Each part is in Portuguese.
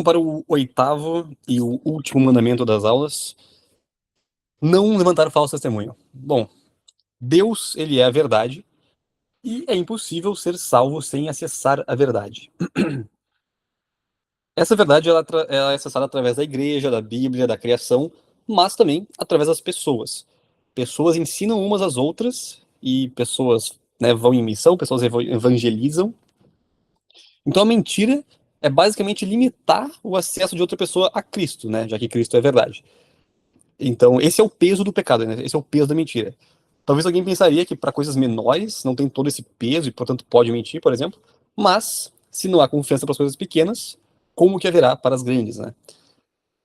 Para o oitavo e o último mandamento das aulas, não levantar falso testemunho. Bom, Deus, ele é a verdade e é impossível ser salvo sem acessar a verdade. Essa verdade ela é acessada através da igreja, da Bíblia, da criação, mas também através das pessoas. Pessoas ensinam umas às outras e pessoas, né, vão em missão, pessoas evangelizam. Então a mentira é basicamente limitar o acesso de outra pessoa a Cristo, né, já que Cristo é verdade. Então, esse é o peso do pecado, né? Esse é o peso da mentira. Talvez alguém pensaria que para coisas menores não tem todo esse peso e, portanto, pode mentir, por exemplo. Mas, se não há confiança para as coisas pequenas, como que haverá para as grandes, né?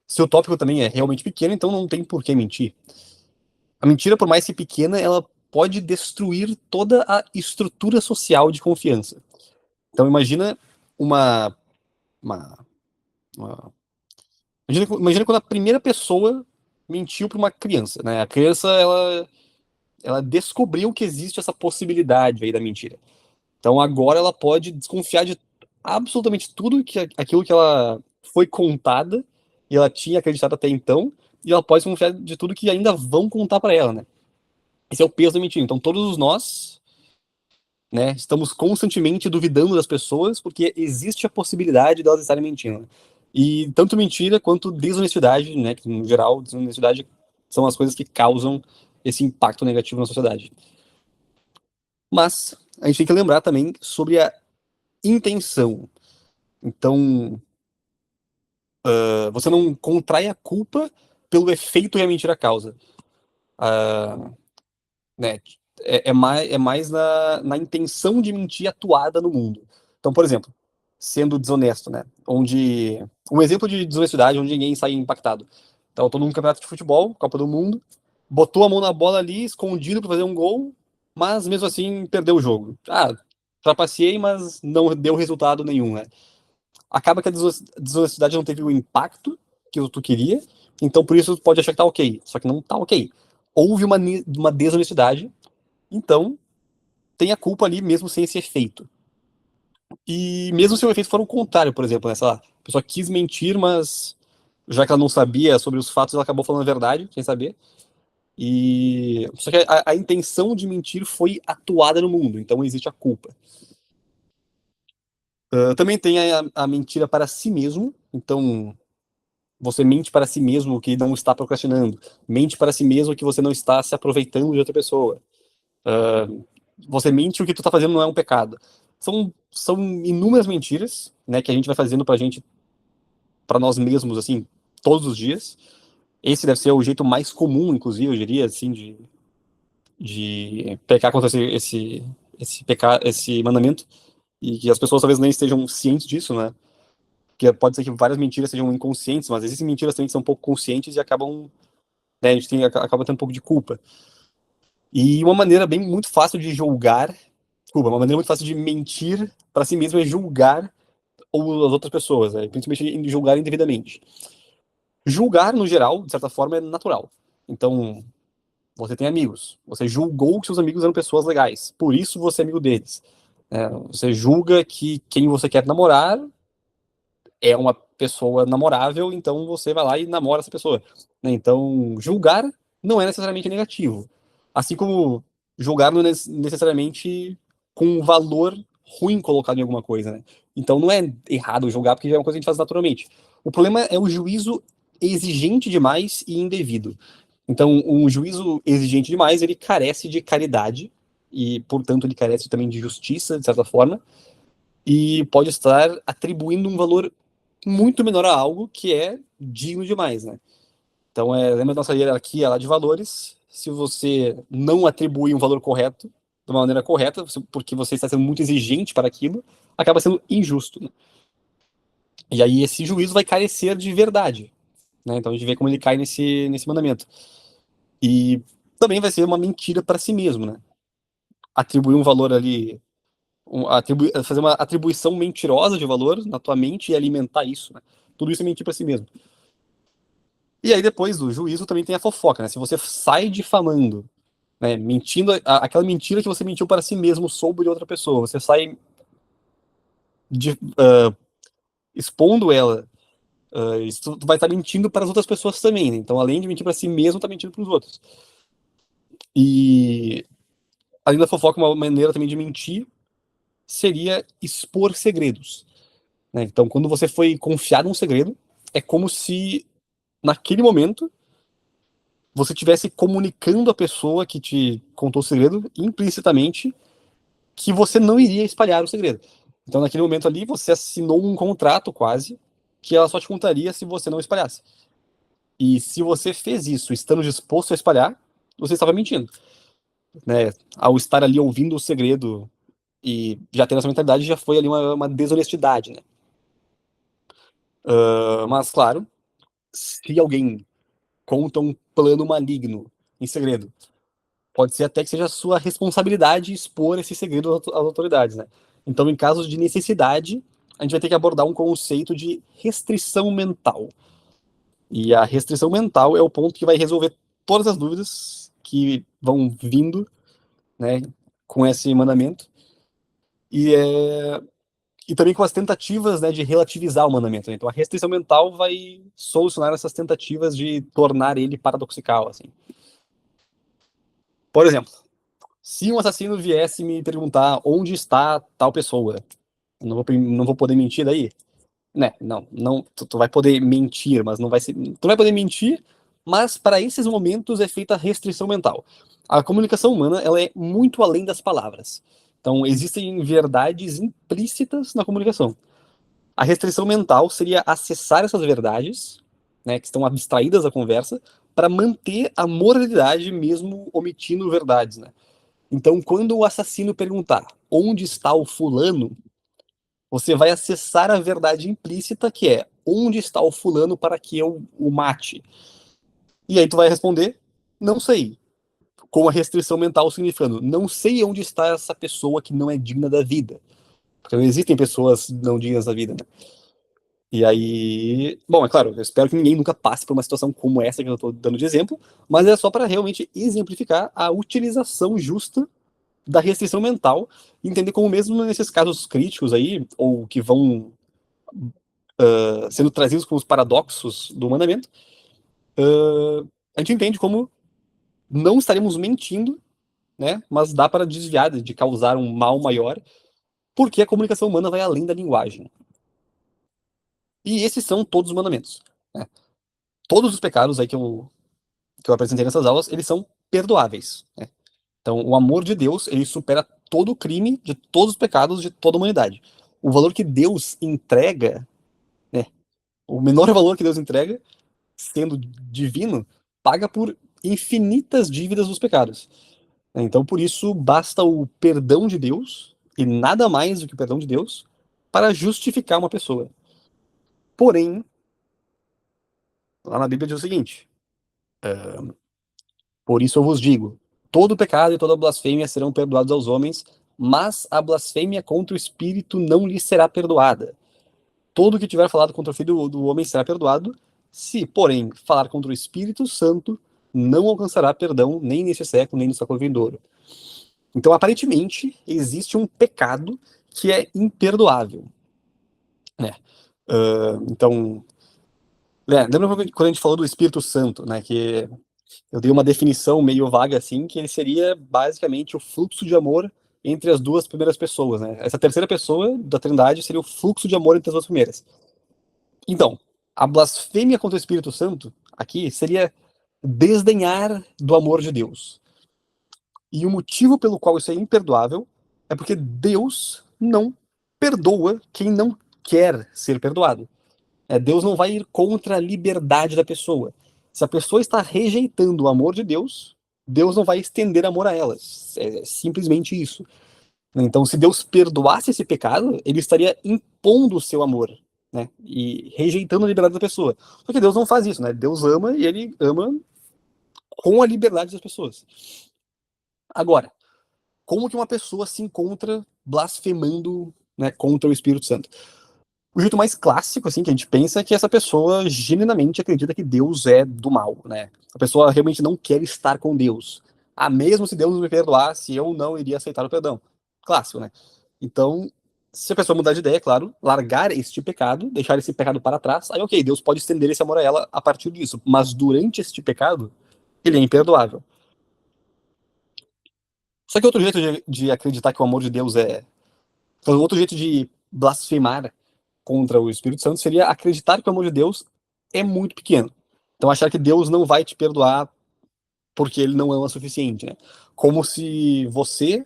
Se o tópico também é realmente pequeno, então não tem por que mentir. A mentira, por mais que pequena, ela pode destruir toda a estrutura social de confiança. Então, imagina uma, uma, uma imagina quando a primeira pessoa mentiu para uma criança, né? A criança, ela descobriu que existe essa possibilidade aí da mentira. Então agora ela pode desconfiar de absolutamente tudo aquilo que ela foi contada e ela tinha acreditado até então, e ela pode desconfiar de tudo que ainda vão contar para ela, né? Esse é o peso da mentira. Então todos nós, né, estamos constantemente duvidando das pessoas porque existe a possibilidade delas estarem mentindo. E tanto mentira quanto desonestidade, né, que no geral desonestidade são as coisas que causam esse impacto negativo na sociedade. Mas a gente tem que lembrar também sobre a intenção. Então, você não contrai a culpa pelo efeito que a mentira causa. Uh, né? É mais na intenção de mentir atuada no mundo. Então, por exemplo, sendo desonesto, né? Onde um exemplo de desonestidade onde ninguém sai impactado. Então, eu tô num campeonato de futebol, Copa do Mundo, botou a mão na bola ali, escondido para fazer um gol, mas mesmo assim perdeu o jogo. Ah, trapaceei, mas não deu resultado nenhum, né? Acaba que a desonestidade não teve o impacto que tu queria, então por isso tu pode achar que tá ok, só que não tá ok. Houve uma desonestidade, então tem a culpa ali mesmo sem esse efeito. E mesmo se o efeito for o contrário, por exemplo, né, sei lá, a pessoa quis mentir, mas já que ela não sabia sobre os fatos, ela acabou falando a verdade, sem saber. E só que a intenção de mentir foi atuada no mundo, então existe a culpa. Também tem a mentira para si mesmo, então você mente para si mesmo que não está procrastinando, mente para si mesmo que você não está se aproveitando de outra pessoa. Você mente o que tu está fazendo não é um pecado. São inúmeras mentiras, né, que a gente vai fazendo pra gente, para nós mesmos, assim, todos os dias. Esse deve ser o jeito mais comum, inclusive, eu diria, assim, de pecar contra esse mandamento, e que as pessoas talvez nem estejam cientes disso, né? Porque pode ser que várias mentiras sejam inconscientes, mas existem mentiras também que são um pouco conscientes e acabam, né, a gente acaba tendo um pouco de culpa. E uma maneira bem muito fácil de julgar, desculpa, uma maneira muito fácil de mentir para si mesmo é julgar ou as outras pessoas, né? Principalmente em julgar indevidamente. Julgar, no geral, de certa forma, é natural. Então, você tem amigos. Você julgou que seus amigos eram pessoas legais. Por isso você é amigo deles. Você julga que quem você quer namorar é uma pessoa namorável, então você vai lá e namora essa pessoa. Né? Então, julgar não é necessariamente negativo. Assim como julgar não é necessariamente com um valor ruim colocado em alguma coisa, né? Então não é errado julgar, porque já é uma coisa que a gente faz naturalmente. O problema é o juízo exigente demais e indevido. Então, um juízo exigente demais, ele carece de caridade e, portanto, ele carece também de justiça, de certa forma, e pode estar atribuindo um valor muito menor a algo que é digno demais, né? Então, lembra da nossa hierarquia lá de valores? Se você não atribui um valor correto, de uma maneira correta, porque você está sendo muito exigente para aquilo, acaba sendo injusto, né? E aí esse juízo vai carecer de verdade, né? Então a gente vê como ele cai nesse mandamento. E também vai ser uma mentira para si mesmo, né? Atribuir um valor ali, fazer uma atribuição mentirosa de valor na tua mente e alimentar isso, né? Tudo isso é mentir para si mesmo. E aí depois do juízo também tem a fofoca, né? Se você sai difamando, né, mentindo, aquela mentira que você mentiu para si mesmo sobre outra pessoa, você sai expondo ela Isso tu vai estar mentindo para as outras pessoas também, né? Então, além de mentir para si mesmo, tá mentindo para os outros. E além da fofoca, uma maneira também de mentir seria expor segredos, né? Então, quando você foi confiado um segredo, é como se naquele momento você estivesse comunicando à pessoa que te contou o segredo implicitamente que você não iria espalhar o segredo. Então, naquele momento ali, você assinou um contrato quase que ela só te contaria se você não espalhasse. E se você fez isso estando disposto a espalhar, você estava mentindo, né? Ao estar ali ouvindo o segredo e já ter essa mentalidade, já foi ali uma desonestidade, né? Mas, claro, se alguém conta um plano maligno em segredo, pode ser até que seja sua responsabilidade expor esse segredo às autoridades, né? Então, em casos de necessidade, a gente vai ter que abordar um conceito de restrição mental. E a restrição mental é o ponto que vai resolver todas as dúvidas que vão vindo, né, com esse mandamento. E, e também com as tentativas, né, de relativizar o mandamento, né? Então, a restrição mental vai solucionar essas tentativas de tornar ele paradoxical, assim. Por exemplo, se um assassino viesse me perguntar onde está tal pessoa, eu não vou poder mentir daí? Né, não, tu vai poder mentir, mas não vai ser, tu vai poder mentir, mas para esses momentos é feita a restrição mental. A comunicação humana, ela é muito além das palavras. Então, existem verdades implícitas na comunicação. A restrição mental seria acessar essas verdades, né, que estão abstraídas da conversa, para manter a moralidade mesmo omitindo verdades, né? Então, quando o assassino perguntar onde está o fulano, você vai acessar a verdade implícita que é onde está o fulano para que eu o mate. E aí tu vai responder, não sei, com a restrição mental significando, não sei onde está essa pessoa que não é digna da vida. Porque não existem pessoas não dignas da vida, né? E aí, bom, é claro, eu espero que ninguém nunca passe por uma situação como essa que eu estou dando de exemplo, mas é só para realmente exemplificar a utilização justa da restrição mental, e entender como mesmo nesses casos críticos aí, ou que vão sendo trazidos como os paradoxos do mandamento, a gente entende como não estaremos mentindo, né? Mas dá para desviar de causar um mal maior, porque a comunicação humana vai além da linguagem. E esses são todos os mandamentos, né? Todos os pecados aí que eu apresentei nessas aulas, eles são perdoáveis, né? Então, o amor de Deus, ele supera todo o crime de todos os pecados de toda a humanidade. O valor que Deus entrega, né? O menor valor que Deus entrega, sendo divino, paga por infinitas dívidas dos pecados. Então, por isso, basta o perdão de Deus, e nada mais do que o perdão de Deus, para justificar uma pessoa. Porém, lá na Bíblia diz o seguinte: por isso eu vos digo, todo pecado e toda blasfêmia serão perdoados aos homens, mas a blasfêmia contra o Espírito não lhe será perdoada. Todo que tiver falado contra o Filho do Homem será perdoado, se, porém, falar contra o Espírito Santo, não alcançará perdão nem neste século, nem no século vindouro. Então, aparentemente, existe um pecado que é imperdoável, né? Então, lembra quando a gente falou do Espírito Santo, né? Que eu dei uma definição meio vaga assim, que ele seria basicamente o fluxo de amor entre as duas primeiras pessoas, né? Essa terceira pessoa da Trindade seria o fluxo de amor entre as duas primeiras. Então, a blasfêmia contra o Espírito Santo aqui seria desdenhar do amor de Deus. E o motivo pelo qual isso é imperdoável é porque Deus não perdoa quem não quer ser perdoado. Deus não vai ir contra a liberdade da pessoa. Se a pessoa está rejeitando o amor de Deus, Deus não vai estender amor a elas. É simplesmente isso. Então, se Deus perdoasse esse pecado, ele estaria impondo o seu amor, né? E rejeitando a liberdade da pessoa. Só que Deus não faz isso, né? Deus ama e ele ama com a liberdade das pessoas. Agora, como que uma pessoa se encontra blasfemando, né, contra o Espírito Santo? O jeito mais clássico, assim, que a gente pensa é que essa pessoa genuinamente acredita que Deus é do mal, né? A pessoa realmente não quer estar com Deus. Ah, mesmo se Deus me perdoasse, eu não iria aceitar o perdão. Clássico, né? Então, Se a pessoa mudar de ideia, é claro, largar este pecado, deixar esse pecado para trás, aí ok, Deus pode estender esse amor a ela a partir disso. Mas durante este pecado, ele é imperdoável. Só que outro jeito de acreditar que o amor de Deus é. Então, outro jeito de blasfemar contra o Espírito Santo seria acreditar que o amor de Deus é muito pequeno. Então, achar que Deus não vai te perdoar porque ele não ama o suficiente, né? Como se você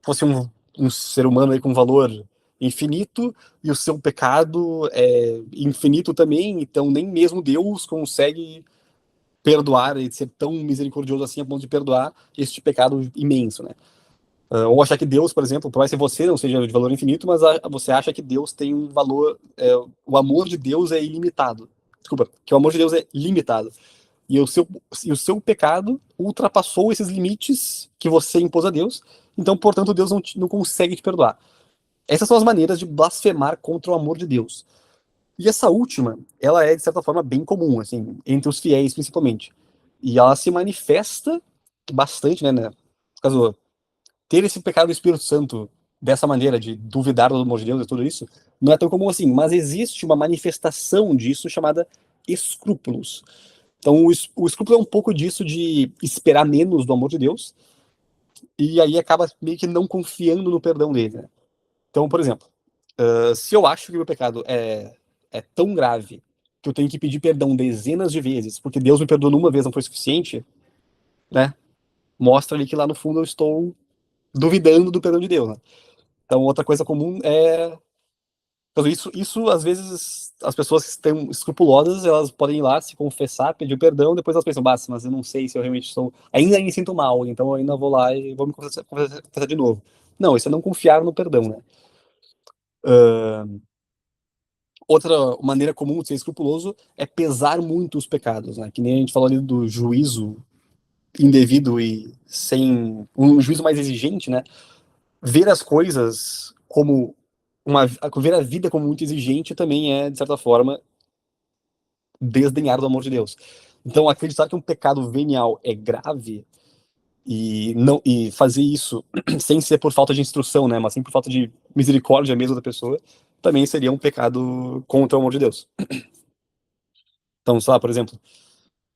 fosse um ser humano aí com valor infinito e o seu pecado é infinito também, então nem mesmo Deus consegue perdoar e ser tão misericordioso assim a ponto de perdoar este pecado imenso, né? Ou achar que Deus, por exemplo, por mais que você não seja de valor infinito, mas você acha que Deus tem um valor, o amor de Deus é ilimitado. Desculpa, que o amor de Deus é limitado. E o seu pecado ultrapassou esses limites que você impôs a Deus, então, portanto, Deus não consegue te perdoar. Essas são as maneiras de blasfemar contra o amor de Deus. E essa última, ela é, de certa forma, bem comum, assim, entre os fiéis, principalmente. E ela se manifesta bastante, né? No caso, ter esse pecado do Espírito Santo dessa maneira, de duvidar do amor de Deus e tudo isso, não é tão comum assim, mas existe uma manifestação disso chamada escrúpulos. Então, o escrúpulo é um pouco disso de esperar menos do amor de Deus, e aí acaba meio que não confiando no perdão dele, né? Então, por exemplo, se eu acho que o meu pecado é tão grave que eu tenho que pedir perdão dezenas de vezes, porque Deus me perdoou uma vez não foi suficiente, né? Mostra ali que lá no fundo eu estou duvidando do perdão de Deus, né? Então, outra coisa comum é. Então, isso, às vezes, as pessoas que estão escrupulosas, elas podem ir lá, se confessar, pedir perdão, depois elas pensam, basta, mas eu não sei se eu realmente estou. Ainda me sinto mal, então eu ainda vou lá e vou me confessar de novo. Não, isso é não confiar no perdão, né? Outra maneira comum de ser escrupuloso é pesar muito os pecados, né? Que nem a gente falou ali do juízo indevido e sem um juízo mais exigente, né? Ver as coisas como ver a vida como muito exigente também é, de certa forma, desdenhar do amor de Deus. Então, acreditar que um pecado venial é grave e fazer isso sem ser por falta de instrução, né, mas sim por falta de misericórdia mesmo da pessoa, também seria um pecado contra o amor de Deus. Então, sei lá, por exemplo,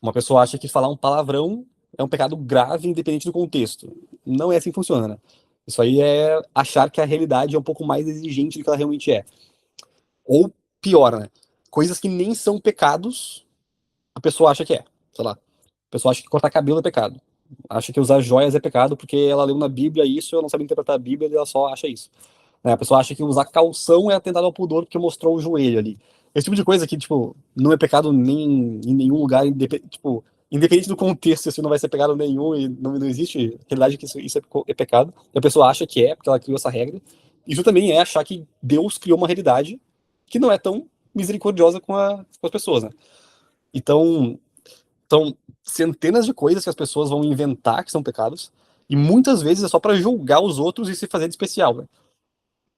uma pessoa acha que falar um palavrão é um pecado grave, independente do contexto. Não é assim que funciona, né? Isso aí é achar que a realidade é um pouco mais exigente do que ela realmente é. Ou pior, né? Coisas que nem são pecados, a pessoa acha que é. Sei lá. A pessoa acha que cortar cabelo é pecado. Acha que usar joias é pecado porque ela leu na Bíblia isso, ela não sabe interpretar a Bíblia e ela só acha isso. Né? A pessoa acha que usar calção é atentado ao pudor porque mostrou o joelho ali. Esse tipo de coisa que, tipo, não é pecado nem em nenhum lugar, tipo, independente do contexto, isso não vai ser pecado nenhum e não existe realidade que isso é pecado. E a pessoa acha que é, porque ela criou essa regra. Isso também é achar que Deus criou uma realidade que não é tão misericordiosa com as pessoas, né? Então, são centenas de coisas que as pessoas vão inventar que são pecados, e muitas vezes é só para julgar os outros e se fazer de especial, né?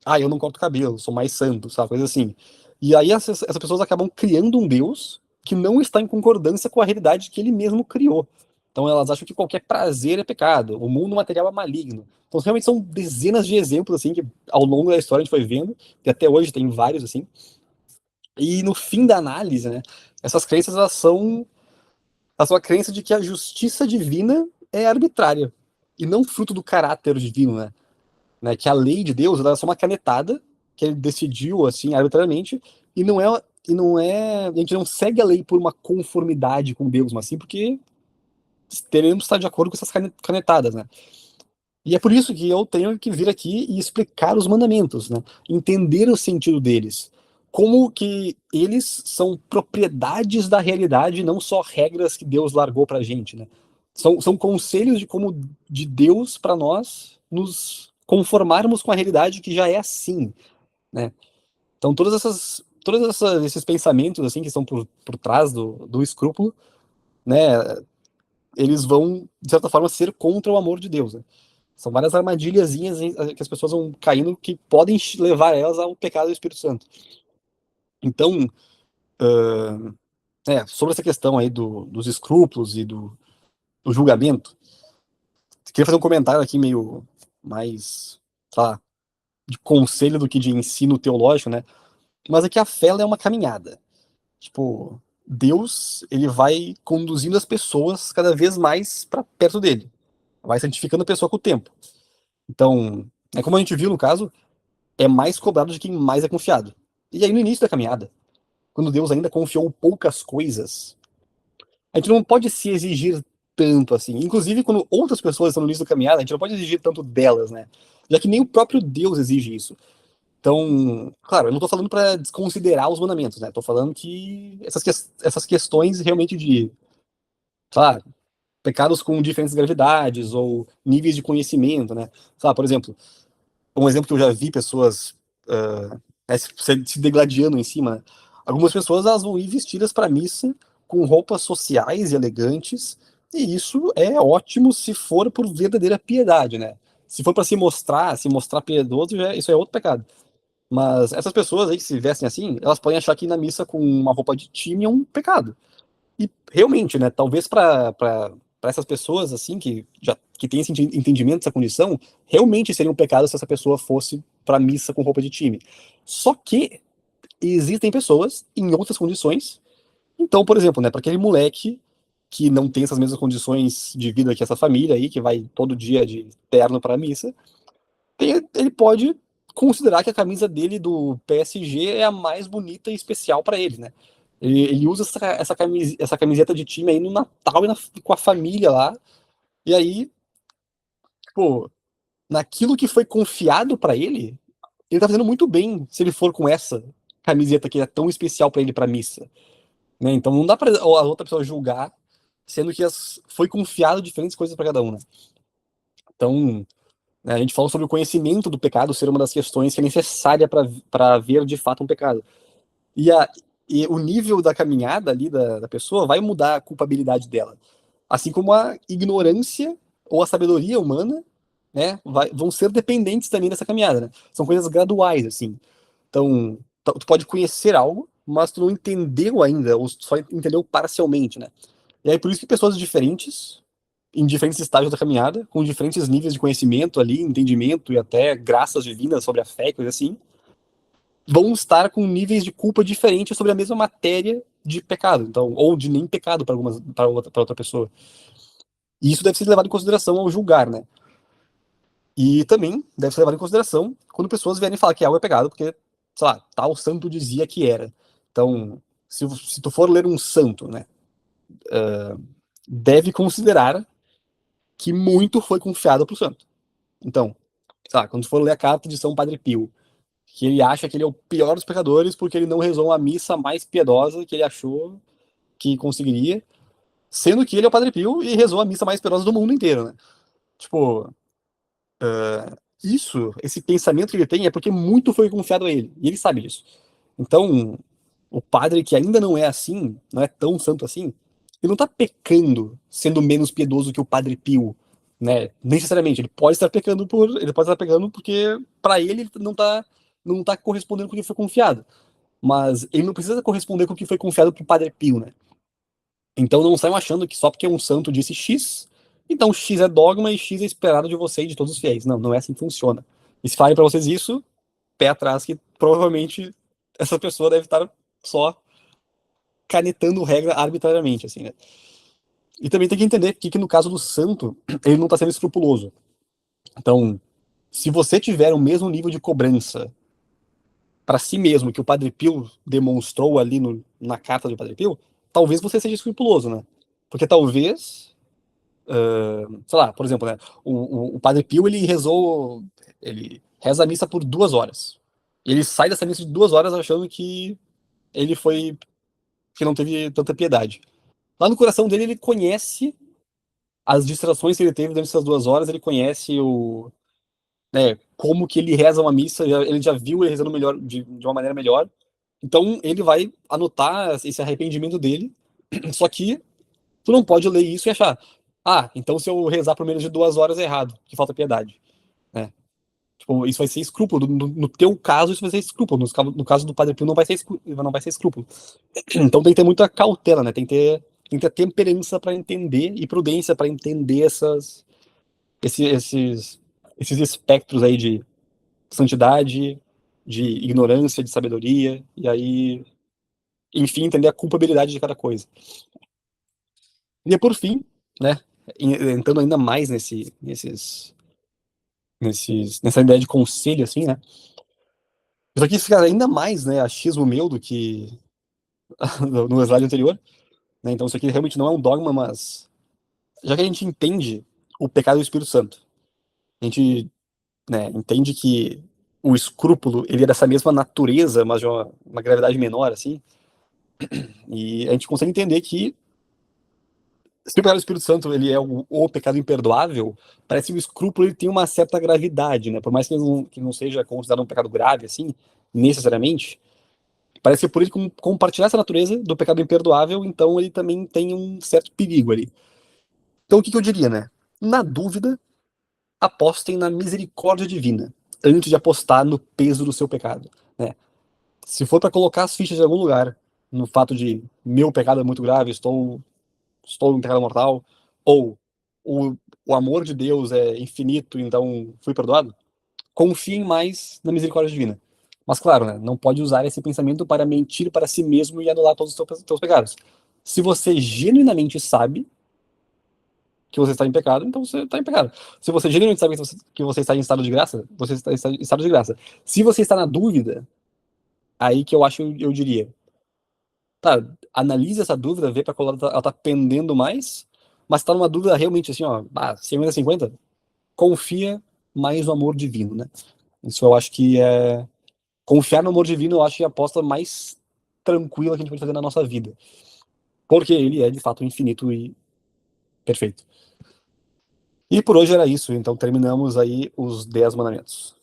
Ah, eu não corto cabelo, sou mais santo, sabe? Coisa assim. E aí essas pessoas acabam criando um Deus que não está em concordância com a realidade que ele mesmo criou. Então elas acham que qualquer prazer é pecado, o mundo material é maligno. Então realmente são dezenas de exemplos assim que ao longo da história a gente foi vendo, e até hoje tem vários assim. E no fim da análise, né, essas crenças elas são a sua crença de que a justiça divina é arbitrária e não fruto do caráter divino, né? Que a lei de Deus ela é só uma canetada que ele decidiu assim arbitrariamente e a gente não segue a lei por uma conformidade com Deus, mas sim porque teremos que estar de acordo com essas canetadas, né? E é por isso que eu tenho que vir aqui e explicar os mandamentos, né? Entender o sentido deles. Como que eles são propriedades da realidade, não só regras que Deus largou pra gente, né? São conselhos de Deus para nós nos conformarmos com a realidade que já é assim, né? Então esses pensamentos assim que estão por trás do escrúpulo, né? Eles vão de certa forma ser contra o amor de Deus, né? São várias armadilhazinhas que as pessoas vão caindo que podem levar elas ao pecado do Espírito Santo. Então, sobre essa questão aí dos escrúpulos e do julgamento, queria fazer um comentário aqui meio mais, sei lá, de conselho do que de ensino teológico, né? Mas é que a fé ela é uma caminhada. Tipo, Deus, ele vai conduzindo as pessoas cada vez mais para perto dele. Vai santificando a pessoa com o tempo. Então, é como a gente viu no caso, é mais cobrado de quem mais é confiado. E aí no início da caminhada, quando Deus ainda confiou poucas coisas, a gente não pode se exigir tanto assim. Inclusive, quando outras pessoas estão no início da caminhada, a gente não pode exigir tanto delas, né? Já que nem o próprio Deus exige isso. Então, claro, eu não tô falando para desconsiderar os mandamentos, né? Tô falando que essas questões realmente de, sei lá, pecados com diferentes gravidades ou níveis de conhecimento, né? Sei lá, por exemplo, um exemplo que eu já vi pessoas se degladiando em cima, né? Algumas pessoas elas vão ir vestidas para missa com roupas sociais e elegantes, e isso é ótimo se for por verdadeira piedade, né? Se for para se mostrar piedoso, isso é outro pecado. Mas essas pessoas aí que se vestem assim, elas podem achar que ir na missa com uma roupa de time é um pecado. E realmente, né, talvez para essas pessoas assim que têm esse entendimento dessa condição, realmente seria um pecado se essa pessoa fosse para missa com roupa de time. Só que existem pessoas em outras condições. Então, por exemplo, né, para aquele moleque que não tem essas mesmas condições de vida que essa família aí, que vai todo dia de terno para a missa, ele pode considerar que a camisa dele do PSG é a mais bonita e especial para ele, né? Ele usa essa camiseta de time aí no Natal e com a família lá. E aí, pô, naquilo que foi confiado para ele tá fazendo muito bem se ele for com essa camiseta que é tão especial para ele para missa, né? Então não dá para a outra pessoa julgar, sendo que foi confiado diferentes coisas para cada um, né? Então, né, a gente falou sobre o conhecimento do pecado ser uma das questões que é necessária para ver de fato um pecado. E, e o nível da caminhada ali da pessoa vai mudar a culpabilidade dela. Assim como a ignorância ou a sabedoria humana, né, vão ser dependentes também dessa caminhada, né? São coisas graduais, assim. Então, tu pode conhecer algo, mas tu não entendeu ainda, ou só entendeu parcialmente, né? E aí, por isso que pessoas diferentes, em diferentes estágios da caminhada, com diferentes níveis de conhecimento ali, entendimento e até graças divinas sobre a fé, coisa assim, vão estar com níveis de culpa diferentes sobre a mesma matéria de pecado, então, ou de nem pecado para outra pessoa. E isso deve ser levado em consideração ao julgar, né? E também deve ser levado em consideração quando pessoas vierem falar que algo é pecado, porque, sei lá, tal santo dizia que era. Então, se tu for ler um santo, né, deve considerar que muito foi confiado pro santo. Então, sei lá, quando tu for ler a carta de São Padre Pio, que ele acha que ele é o pior dos pecadores porque ele não rezou a missa mais piedosa que ele achou que conseguiria, sendo que ele é o Padre Pio e rezou a missa mais piedosa do mundo inteiro, né? Tipo, esse pensamento que ele tem é porque muito foi confiado a ele, e ele sabe disso. Então, o padre que ainda não é assim, não é tão santo assim, ele não tá pecando sendo menos piedoso que o Padre Pio, né? Necessariamente, ele pode estar pecando porque para ele não tá correspondendo com o que foi confiado, mas ele não precisa corresponder com o que foi confiado pro Padre Pio, né? Então não saiam achando que só porque um santo disse X, então X é dogma e X é esperado de você e de todos os fiéis. Não, não é assim que funciona. E se falem para vocês isso, pé atrás, que provavelmente essa pessoa deve estar só canetando regra arbitrariamente, assim, né? E também tem que entender que no caso do santo, ele não está sendo escrupuloso. Então, se você tiver o mesmo nível de cobrança para si mesmo que o Padre Pio demonstrou ali na carta do Padre Pio, talvez você seja escrupuloso, né? Porque talvez sei lá, por exemplo, né, o Padre Pio, ele reza a missa por 2 horas. Ele sai dessa missa de 2 horas achando que ele foi, que não teve tanta piedade. Lá no coração dele, ele conhece as distrações que ele teve durante essas 2 horas, ele conhece né, como que ele reza uma missa, ele já viu ele rezando melhor, de uma maneira melhor. Então, ele vai anotar esse arrependimento dele, só que tu não pode ler isso e achar, então se eu rezar por menos de 2 horas é errado, que falta piedade, né? Tipo, isso vai ser escrúpulo. No teu caso, isso vai ser escrúpulo. No caso do Padre Pio, não vai ser escrúpulo. Então tem que ter muita cautela, né? Tem que ter temperança para entender e prudência para entender esses, esses espectros aí santidade, de ignorância, de sabedoria, e aí, enfim, entender a culpabilidade de cada coisa. E por fim, né, entrando ainda mais nessa ideia de conselho, assim, né, isso aqui fica ainda mais, né, achismo meu do que no slide anterior, né, então isso aqui realmente não é um dogma, mas já que a gente entende o pecado do Espírito Santo, a gente, né, entende que o escrúpulo, ele é dessa mesma natureza, mas de uma gravidade menor, assim, e a gente consegue entender que se o pecado do Espírito Santo ele é o pecado imperdoável, parece que o escrúpulo ele tem uma certa gravidade, né? Por mais que não seja considerado um pecado grave, assim, necessariamente, parece que por ele compartilhar essa natureza do pecado imperdoável, então ele também tem um certo perigo ali. Então o que eu diria, né? Na dúvida, apostem na misericórdia divina, antes de apostar no peso do seu pecado, né? Se for para colocar as fichas em algum lugar, no fato de meu pecado é muito grave, estou em pecado mortal, ou o, o amor de Deus é infinito, então fui perdoado, confiem mais na misericórdia divina. Mas claro, né, não pode usar esse pensamento para mentir para si mesmo e anular todos os teus pecados. Se você genuinamente sabe que você está em pecado, então você está em pecado. Se você genuinamente sabe que você está em estado de graça, você está em estado de graça. Se você está na dúvida, aí que eu acho, eu diria, tá, analise essa dúvida, vê para qual lado ela tá pendendo mais, mas tá numa dúvida realmente assim, ó, 50-50, confia mais no amor divino, né? Isso eu acho que é. Confiar no amor divino, eu acho que é a aposta mais tranquila que a gente pode fazer na nossa vida. Porque ele é, de fato, infinito e perfeito. E por hoje era isso, então terminamos aí os 10 mandamentos.